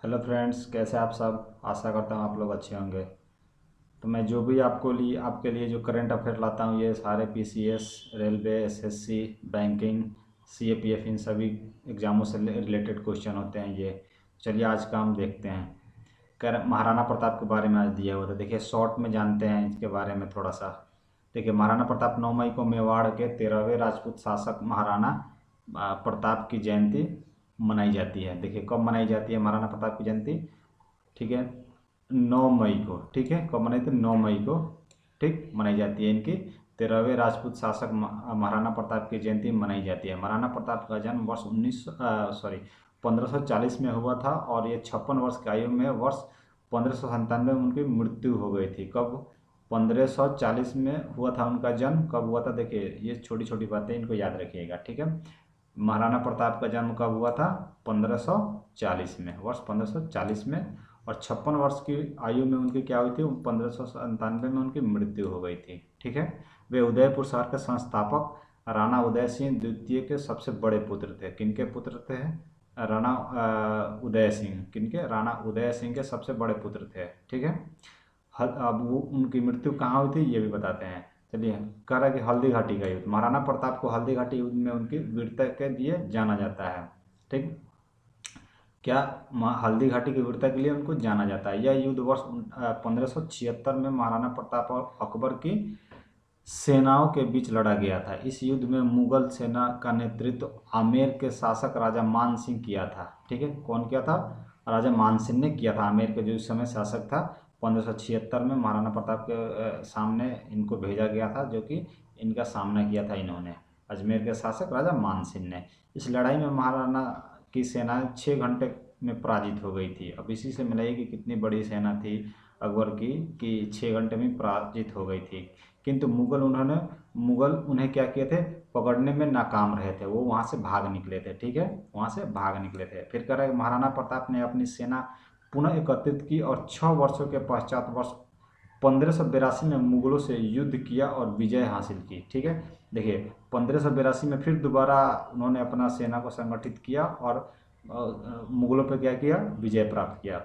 Hello friends, कैसे आप सब। आशा करता हूँ आप लोग अच्छे होंगे। तो मैं जो भी आपके लिए जो करंट अफेयर लाता हूँ, ये सारे PCS, railway, SSC, banking, CAPF, इन सभी एग्ज़ामों से रिलेटेड क्वेश्चन होते हैं ये। चलिए आज का हम देखते हैं। कर महाराणा प्रताप के बारे में आज दिया हुआ था। देखिए शॉर्ट में जानते हैं इसके बारे में थोड़ा सा। देखिए महाराणा प्रताप 9 मई को मेवाड़ के 13वें राजपूत शासक महाराणा प्रताप की जयंती मनाई जाती है। देखिए कब मनाई जाती है महाराणा प्रताप की जयंती। ठीक है, 9 मई को। ठीक है, कब मनाई थी? 9 मई को। ठीक, मनाई जाती है इनकी 13वें राजपूत शासक महाराणा प्रताप की जयंती मनाई जाती है। महाराणा प्रताप का जन्म वर्ष 1540 में हुआ था और ये 56 वर्ष की आयु में वर्ष 1597 में उनकी मृत्यु हो गई थी। कब? 1540 में हुआ था उनका जन्म। कब हुआ था? देखिए ये छोटी छोटी बातें इनको याद रखिएगा। ठीक है, महाराणा प्रताप का जन्म कब हुआ था? 1540 में, वर्ष 1540 में। और 56 वर्ष की आयु में उनकी क्या हुई थी? 1597 में उनकी मृत्यु हो गई थी। ठीक है, वे उदयपुर शहर के संस्थापक राणा उदय सिंह द्वितीय के सबसे बड़े पुत्र थे। किनके पुत्र थे? राणा उदय सिंह। किनके? राणा उदय सिंह के सबसे बड़े पुत्र थे। ठीक है, अब वो उनकी मृत्यु कहाँ हुई थी ये भी बताते हैं। चलिए, कह रहा है कि हल्दी घाटी का युद्ध। महाराणा प्रताप को हल्दी घाटी युद्ध में उनकी वीरता के लिए जाना जाता है। ठीक, क्या? हल्दी घाटी की वीरता के लिए उनको जाना जाता है। यह युद्ध वर्ष 1576 में महाराणा प्रताप और अकबर की सेनाओं के बीच लड़ा गया था। इस युद्ध में मुगल सेना का नेतृत्व आमेर के शासक राजा मान सिंह किया था। ठीक है, कौन किया था? राजा मान सिंह ने किया था। आमेर के जो इस समय शासक था, 1576 में महाराणा प्रताप के सामने इनको भेजा गया था, जो कि इनका सामना किया था इन्होंने, अजमेर के शासक राजा मान सिंह ने। इस लड़ाई में महाराणा की सेना 6 घंटे में पराजित हो गई थी। अब इसी से मिलाई कि कितनी बड़ी सेना थी अकबर की, कि 6 घंटे में पराजित हो गई थी। किंतु मुगल उन्हें क्या किए थे? पकड़ने में नाकाम रहे थे। वो वहाँ से भाग निकले थे। ठीक है, वहाँ से भाग निकले थे। फिर कह रहा है महाराणा प्रताप ने अपनी सेना पुनः एकत्रित की और 6 वर्षों के पश्चात वर्ष 1582 में मुगलों से युद्ध किया और विजय हासिल की। ठीक है, देखिए 1582 में फिर दोबारा उन्होंने अपना सेना को संगठित किया और मुगलों पर क्या किया? विजय प्राप्त किया।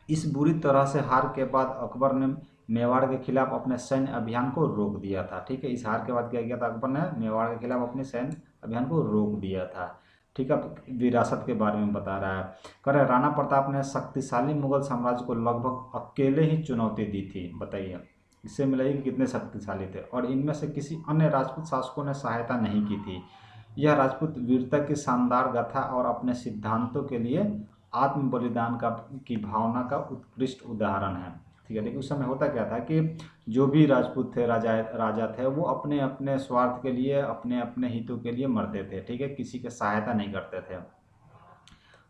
इस बुरी तरह से हार के बाद अकबर ने मेवाड़ के खिलाफ अपने सैन्य अभियान को रोक दिया था। ठीक है, इस हार के बाद क्या किया था? अकबर ने मेवाड़ के खिलाफ अपने सैन्य अभियान को रोक दिया था। ठीक है, अब विरासत के बारे में बता रहा है। कह रहे राणा प्रताप ने शक्तिशाली मुगल साम्राज्य को लगभग अकेले ही चुनौती दी थी। बताइए, इससे मिला कि कितने शक्तिशाली थे, और इनमें से किसी अन्य राजपूत शासकों ने सहायता नहीं की थी। यह राजपूत वीरता की शानदार गाथा और अपने सिद्धांतों के लिए आत्म बलिदान का की भावना का उत्कृष्ट उदाहरण है। ठीक है, लेकिन उस समय होता क्या था कि जो भी राजपूत थे, राजा थे, वो अपने अपने स्वार्थ के लिए, अपने अपने हितों के लिए मरते थे। ठीक है, किसी की सहायता नहीं करते थे।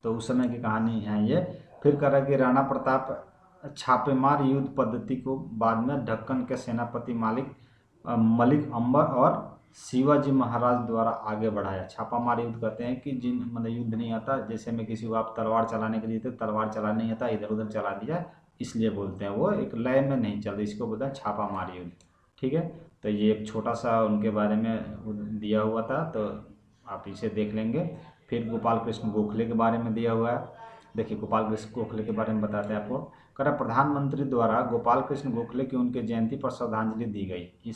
तो उस समय की कहानी है ये। फिर कह रहा है कि राणा प्रताप छापेमार युद्ध पद्धति को बाद में ढक्कन के सेनापति मलिक अंबर और शिवाजी महाराज द्वारा आगे बढ़ाया। छापामार युद्ध कहते हैं कि जिन मतलब युद्ध नहीं आता, जैसे में किसी को आप तलवार चलाने के लिए थे, तलवार चलाने नहीं आता, इधर उधर चला दिया, इसलिए बोलते हैं, वो एक लय में नहीं चलते, इसको बोलते हैं छापामार युद्ध। ठीक है, तो ये एक छोटा सा उनके बारे में दिया हुआ था, तो आप इसे देख लेंगे। फिर गोपाल कृष्ण गोखले के बारे में दिया हुआ है। देखिए गोपाल कृष्ण गोखले के बारे में बताते हैं आपको। कह प्रधानमंत्री द्वारा गोपाल कृष्ण गोखले की उनके जयंती पर श्रद्धांजलि दी गई।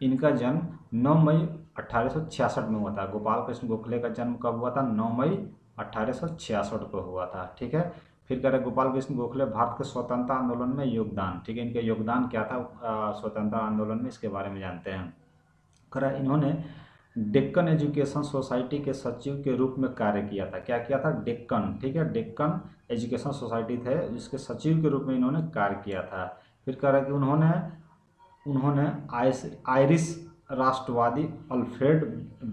इनका जन्म 9 मई 1866 में हुआ था। गोपाल कृष्ण गोखले का जन्म कब हुआ था? 9 मई 1866 को हुआ था। ठीक है, फिर कह रहे गोपाल कृष्ण गोखले भारत के स्वतंत्रता आंदोलन में योगदान। ठीक है, इनका योगदान क्या था स्वतंत्रता आंदोलन में, इसके बारे में जानते हैं। कह रहा इन्होंने डेक्कन एजुकेशन सोसाइटी के सचिव के रूप में कार्य किया था। क्या किया था? डेक्कन, ठीक है, डेक्कन एजुकेशन सोसाइटी थे, जिसके सचिव के रूप में इन्होंने कार्य किया था। फिर कह रहा है कि उन्होंने उन्होंने आयरिश राष्ट्रवादी अल्फ्रेड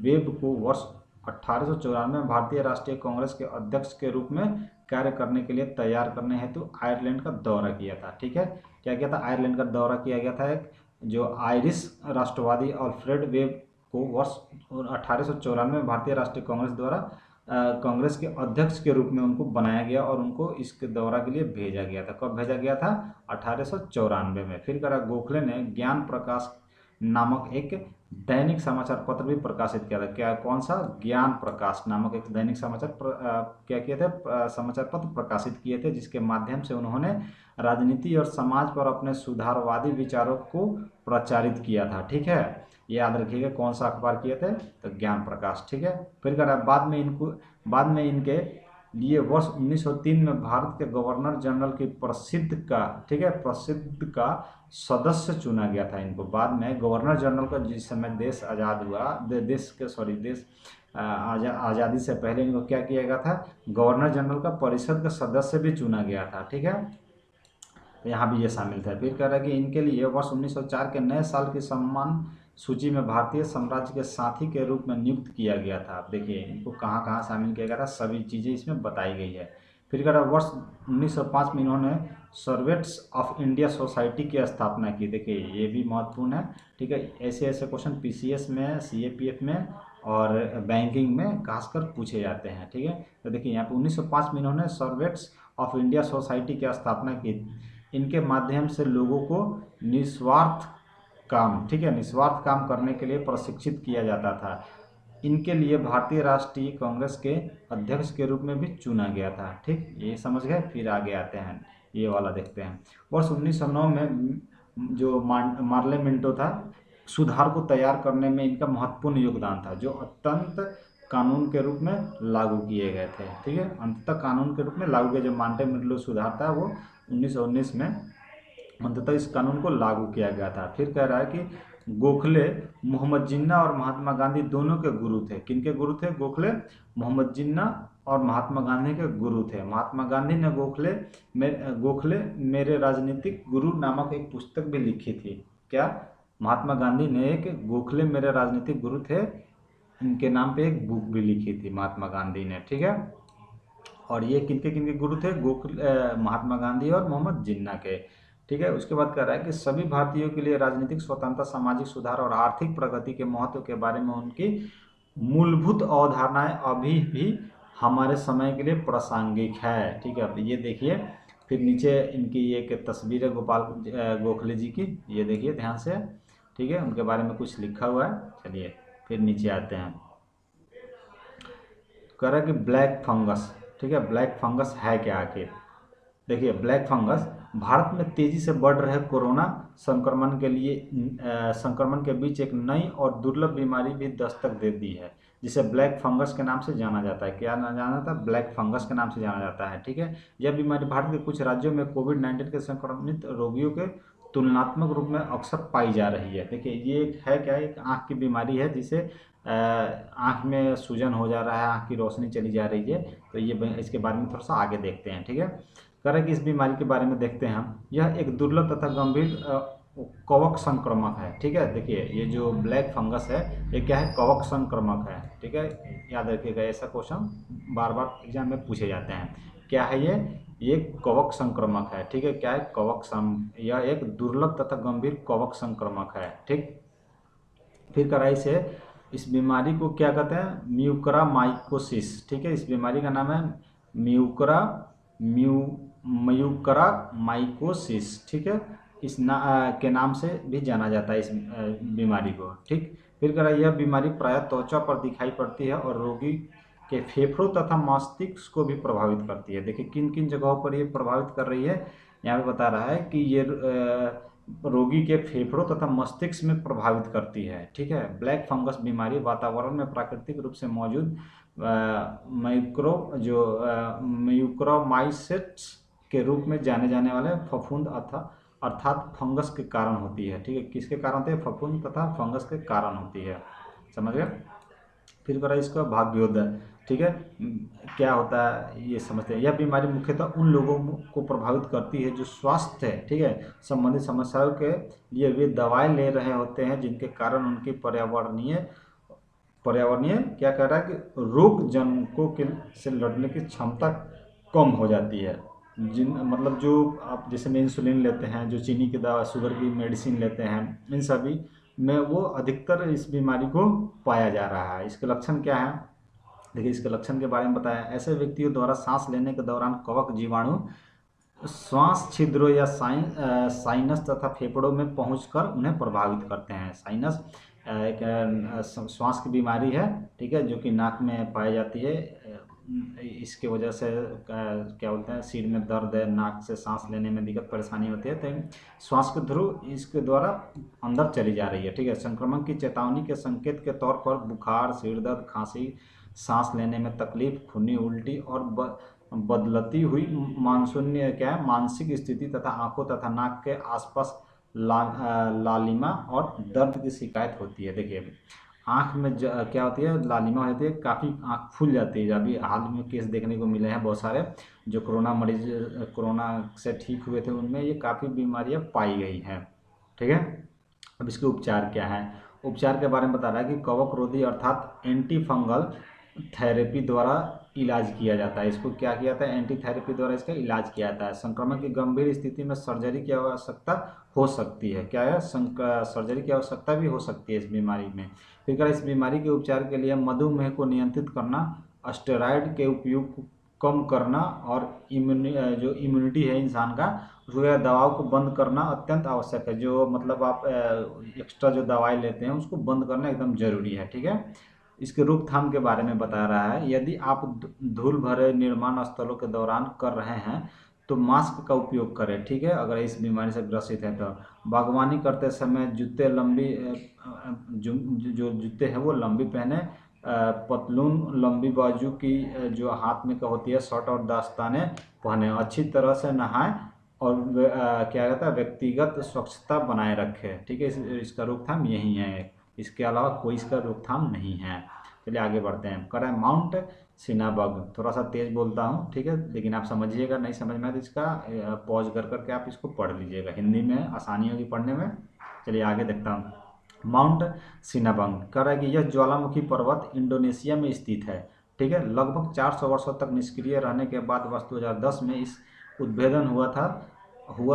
वेब को वर्ष 1894 में भारतीय राष्ट्रीय कांग्रेस के अध्यक्ष के रूप में कार्य करने के लिए तैयार करने हेतु आयरलैंड का दौरा किया था। ठीक है, क्या किया था? आयरलैंड का दौरा किया गया था। एक जो आयरिश राष्ट्रवादी अल्फ्रेड वेब को वर्ष 1894 में भारतीय राष्ट्रीय कांग्रेस द्वारा कांग्रेस के अध्यक्ष के रूप में उनको बनाया गया और उनको इसके दौरा के लिए भेजा गया था। कब भेजा गया था? 1894 में। फिर करा गोखले ने ज्ञान प्रकाश नामक एक दैनिक समाचार पत्र भी प्रकाशित किया था। क्या, कौन सा? ज्ञान प्रकाश नामक एक दैनिक क्या किए थे? समाचार पत्र प्रकाशित किए थे, जिसके माध्यम से उन्होंने राजनीति और समाज पर अपने सुधारवादी विचारों को प्रचारित किया था। ठीक है, याद रखिएगा कौन सा अखबार किए थे, तो ज्ञान प्रकाश। ठीक है, फिर कह रहा है बाद में इनके लिए वर्ष 1903 में भारत के गवर्नर जनरल की ठीक है, प्रसिद्ध का सदस्य चुना गया था इनको। बाद में गवर्नर जनरल का जिस समय देश आज़ाद हुआ, देश आज़ादी से पहले इनको क्या किया गया था? गवर्नर जनरल का परिषद का सदस्य भी चुना गया था। ठीक है, तो यहाँ भी ये शामिल था। फिर कह रहा है कि इनके लिए वर्ष 1904 के नए साल की सम्मान सूची में भारतीय साम्राज्य के साथी के रूप में नियुक्त किया गया था। आप देखिए इनको कहाँ कहाँ शामिल किया गया था, सभी चीज़ें इसमें बताई गई है। फिर कह रहा है वर्ष 1905 में इन्होंने सर्वेंट्स ऑफ इंडिया सोसाइटी की स्थापना की। देखिए ये भी महत्वपूर्ण है। ठीक है, ऐसे ऐसे क्वेश्चन पीसीएस में, सीएपीएफ में और बैंकिंग में खासकर पूछे जाते हैं। ठीक है, तो देखिए यहाँ पे 1905 में इन्होंने सर्वेंट्स ऑफ इंडिया सोसाइटी की स्थापना की। इनके माध्यम से लोगों को निस्वार्थ काम, ठीक है, निस्वार्थ काम करने के लिए प्रशिक्षित किया जाता था। इनके लिए भारतीय राष्ट्रीय कांग्रेस के अध्यक्ष के रूप में भी चुना गया था। ठीक, ये समझ गए। फिर आगे आते हैं, ये वाला देखते हैं। वर्ष 1909 में जो मार्ले मिंटो था, सुधार को तैयार करने में इनका महत्वपूर्ण योगदान था, जो अत्यंत कानून के रूप में लागू किए गए थे। ठीक है, अंततः कानून के रूप में लागू किया। जो मार्ले मिंटो सुधार था वो 1919 में अंततः इस कानून को लागू किया गया था। फिर कह रहा है कि गोखले मोहम्मद जिन्ना और महात्मा गांधी दोनों के गुरु थे। किनके गुरु थे? गोखले मोहम्मद जिन्ना और महात्मा गांधी के गुरु थे। महात्मा गांधी ने गोखले मेरे राजनीतिक गुरु नामक एक पुस्तक भी लिखी थी। क्या? महात्मा गांधी ने एक गोखले मेरे राजनीतिक गुरु थे, इनके नाम पे एक बुक भी लिखी थी महात्मा गांधी ने। ठीक है, और ये किनके किनके गुरु थे? महात्मा गांधी और मोहम्मद जिन्ना के। ठीक है, उसके बाद कह रहा है कि सभी भारतीयों के लिए राजनीतिक स्वतंत्रता, सामाजिक सुधार और आर्थिक प्रगति के महत्व के बारे में उनकी मूलभूत अवधारणाएं अभी भी हमारे समय के लिए प्रासंगिक है। ठीक है, अब ये देखिए, फिर नीचे इनकी एक तस्वीर है गोखले जी की, ये देखिए ध्यान से। ठीक है, उनके बारे में कुछ लिखा हुआ है। चलिए फिर नीचे आते हैं। कह रहा है कि ब्लैक फंगस। ठीक है, ब्लैक फंगस है क्या आखिर? देखिए ब्लैक फंगस भारत में तेजी से बढ़ रहे कोरोना संक्रमण के बीच एक नई और दुर्लभ बीमारी भी दस्तक दे दी है, जिसे ब्लैक फंगस के नाम से जाना जाता है। क्या ना जाना जाता है? ब्लैक फंगस के नाम से जाना जाता है। ठीक है, यह बीमारी भारत के कुछ राज्यों में कोविड-19 के संक्रमित रोगियों के तुलनात्मक रूप में अक्सर पाई जा रही है। देखिए ये है क्या? एक आँख की बीमारी है, जिसे आँख में सूजन हो जा रहा है, आँख की रोशनी चली जा रही है। तो ये इसके बारे में थोड़ा सा आगे देखते हैं। ठीक है, कह रहे कि इस बीमारी के बारे में देखते हैं हम। यह एक दुर्लभ तथा गंभीर कवक संक्रमक है। ठीक है, देखिए ये जो ब्लैक फंगस है ये क्या है? कवक संक्रमक है। ठीक है, याद रखिएगा, ऐसा क्वेश्चन बार बार एग्जाम में पूछे जाते हैं। क्या है ये कवक संक्रमक है। ठीक है, क्या है? यह एक दुर्लभ तथा गंभीर कवक संक्रमक है। ठीक, फिर कराई से इस बीमारी को क्या कहते हैं? म्यूकरामाइकोसिस। ठीक है, इस बीमारी का नाम है म्यूकरामाइकोसिस। ठीक है, के नाम से भी जाना जाता है इस बीमारी को। ठीक, फिर कह रहा है यह बीमारी प्रायः त्वचा पर दिखाई पड़ती है और रोगी के फेफड़ों तथा मस्तिष्क को भी प्रभावित करती है। देखिए किन किन जगहों पर ये प्रभावित कर रही है, यहाँ पे बता रहा है कि ये रोगी के फेफड़ों तथा मस्तिष्क में प्रभावित करती है। ठीक है, ब्लैक फंगस बीमारी वातावरण में प्राकृतिक रूप से मौजूद म्यूकोरमाइसिट्स के रूप में जाने जाने वाले फफूंद अर्थात फंगस के कारण होती है। ठीक है, किसके कारण होती है? फफूंद तथा फंगस के कारण होती है। समझ गए? फिर करा इसका भाग्योदय। ठीक है, क्या होता है ये समझते हैं। यह बीमारी मुख्यतः उन लोगों को प्रभावित करती है जो स्वास्थ्य है, ठीक है, संबंधित समस्याओं के लिए वे दवाएं ले रहे होते हैं, जिनके कारण उनकी पर्यावरणीय क्या कह रहा है कि रोग जनकों के से लड़ने की क्षमता कम हो जाती है। मतलब जो आप जैसे में इंसुलिन लेते हैं, जो चीनी की दवा, शुगर की मेडिसिन लेते हैं, इन सभी में वो अधिकतर इस बीमारी को पाया जा रहा है। इसके लक्षण क्या है? देखिए इसके लक्षण के बारे में बताया। ऐसे व्यक्तियों द्वारा सांस लेने के दौरान कवक जीवाणु श्वास छिद्रों या साइनस तथा फेफड़ों में पहुंचकर उन्हें प्रभावित करते हैं। साइनस एक श्वास की बीमारी है, ठीक है, जो कि नाक में पाई जाती है। इसके वजह से क्या बोलते हैं, सिर में दर्द है, नाक से सांस लेने में दिक्कत परेशानी होती है, तो श्वास के थ्रू इसके द्वारा अंदर चली जा रही है, ठीक है। संक्रमण की चेतावनी के संकेत के तौर पर बुखार, सिर दर्द, खांसी, सांस लेने में तकलीफ, खूनी उल्टी और बदलती हुई मानसून्य क्या है मानसिक स्थिति तथा आंखों तथा नाक के आसपास लालिमा और दर्द की शिकायत होती है। देखिए आँख में क्या होती है, लालिमा हो जाती है, काफ़ी आँख फूल जाती है। अभी हाल में केस देखने को मिले हैं बहुत सारे, जो कोरोना मरीज कोरोना से ठीक हुए थे, उनमें ये काफ़ी बीमारियां पाई गई हैं, ठीक है। अब इसके उपचार क्या है, उपचार के बारे में बता रहा है कि कवक रोधी अर्थात एंटी फंगल थेरेपी द्वारा इलाज किया जाता है। इसको क्या किया जाता है, एंटी थेरेपी द्वारा इसका इलाज किया जाता है। संक्रमण की गंभीर स्थिति में सर्जरी की आवश्यकता हो सकती है, क्या है, सर्जरी की आवश्यकता भी हो सकती है इस बीमारी में। फिर इस बीमारी के उपचार के लिए मधुमेह को नियंत्रित करना, स्टेरॉयड के उपयोग को कम करना और जो इम्यूनिटी है इंसान का, उसको दवाओं को बंद करना अत्यंत आवश्यक है। जो मतलब आप एक्स्ट्रा जो दवाई लेते हैं उसको बंद करना एकदम जरूरी है, ठीक है। इसके रोकथाम के बारे में बता रहा है, यदि आप धूल भरे निर्माण स्थलों के दौरान कर रहे हैं तो मास्क का उपयोग करें, ठीक है, अगर इस बीमारी से ग्रसित है तो। बागवानी करते समय जूते लंबी जो जूते हैं वो लंबी पहने, पतलून लंबी बाजू की जो हाथ में का होती है शर्ट और दस्ताने पहने, अच्छी तरह से नहाएं और क्या कहता है व्यक्तिगत स्वच्छता बनाए रखें, ठीक है। इसका रोकथाम यही है, इसके अलावा कोई इसका रोकथाम नहीं है। चलिए आगे बढ़ते हैं। कह रहा है माउंट सिनाबग, थोड़ा सा तेज बोलता हूँ, ठीक है, लेकिन आप समझिएगा, नहीं समझ में तो इसका पॉज कर करके आप इसको पढ़ लीजिएगा, हिंदी में आसानी होगी पढ़ने में। चलिए आगे देखता हूँ। माउंट सिनाबंग कह रहा है कि यह ज्वालामुखी पर्वत इंडोनेशिया में स्थित है, ठीक है। लगभग 400 वर्षों तक निष्क्रिय रहने के बाद वर्ष 2010 में इस उद्भेदन हुआ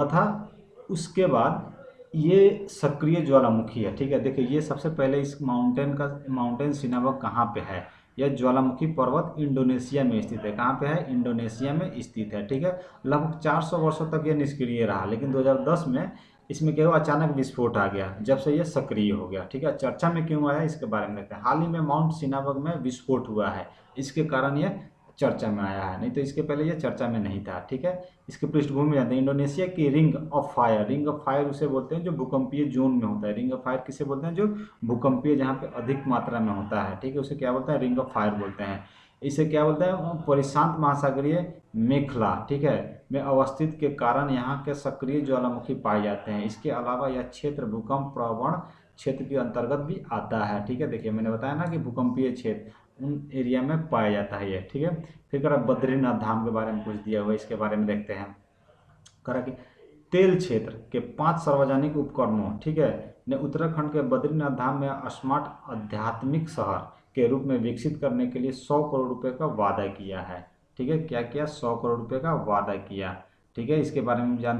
था। उसके बाद ये सक्रिय ज्वालामुखी है, ठीक है। देखिए ये सबसे पहले इस माउंटेन सिनाबग कहाँ पे है, यह ज्वालामुखी पर्वत इंडोनेशिया में स्थित है। कहाँ पे है, इंडोनेशिया में स्थित है, ठीक है। लगभग 400 वर्षों तक ये निष्क्रिय रहा, लेकिन 2010 में इसमें क्या हुआ, अचानक विस्फोट आ गया, जब से ये सक्रिय हो गया, ठीक है। चर्चा में क्यों आया इसके बारे में देखते हैं। हाल ही में माउंट सिनाबग में विस्फोट हुआ है, इसके कारण ये चर्चा में आया है, नहीं तो इसके पहले ये चर्चा में नहीं था, ठीक है। इसके पृष्ठभूमि जानते हैं, इंडोनेशिया की रिंग ऑफ फायर उसे बोलते हैं जो भूकंपीय जोन में होता है। रिंग ऑफ फायर किसे बोलते हैं, जो भूकंपीय जहाँ पे अधिक मात्रा में होता है, ठीक है, उसे क्या बोलते हैं, रिंग ऑफ फायर बोलते हैं। इसे क्या बोलते हैं, प्रशांत महासागरीय मेखला, ठीक है, में अवस्थित के कारण यहाँ के सक्रिय ज्वालामुखी पाए जाते हैं। इसके अलावा यह क्षेत्र भूकंप प्रवण क्षेत्र के अंतर्गत भी आता है, ठीक है। देखिए मैंने बताया ना कि भूकंपीय क्षेत्र उन एरिया में पाया जाता है ये, ठीक है। फिर करा बद्रीनाथ धाम के बारे में कुछ दिया हुआ है, इसके बारे में देखते हैं। करा कि तेल क्षेत्र के 5 सार्वजनिक उपक्रमों, ठीक है, ने उत्तराखंड के बद्रीनाथ धाम में स्मार्ट आध्यात्मिक शहर के रूप में विकसित करने के लिए 100 करोड़ रुपए का वादा किया है, ठीक है। क्या किया, 100 करोड़ रुपए का वादा किया, ठीक है। इसके बारे में जान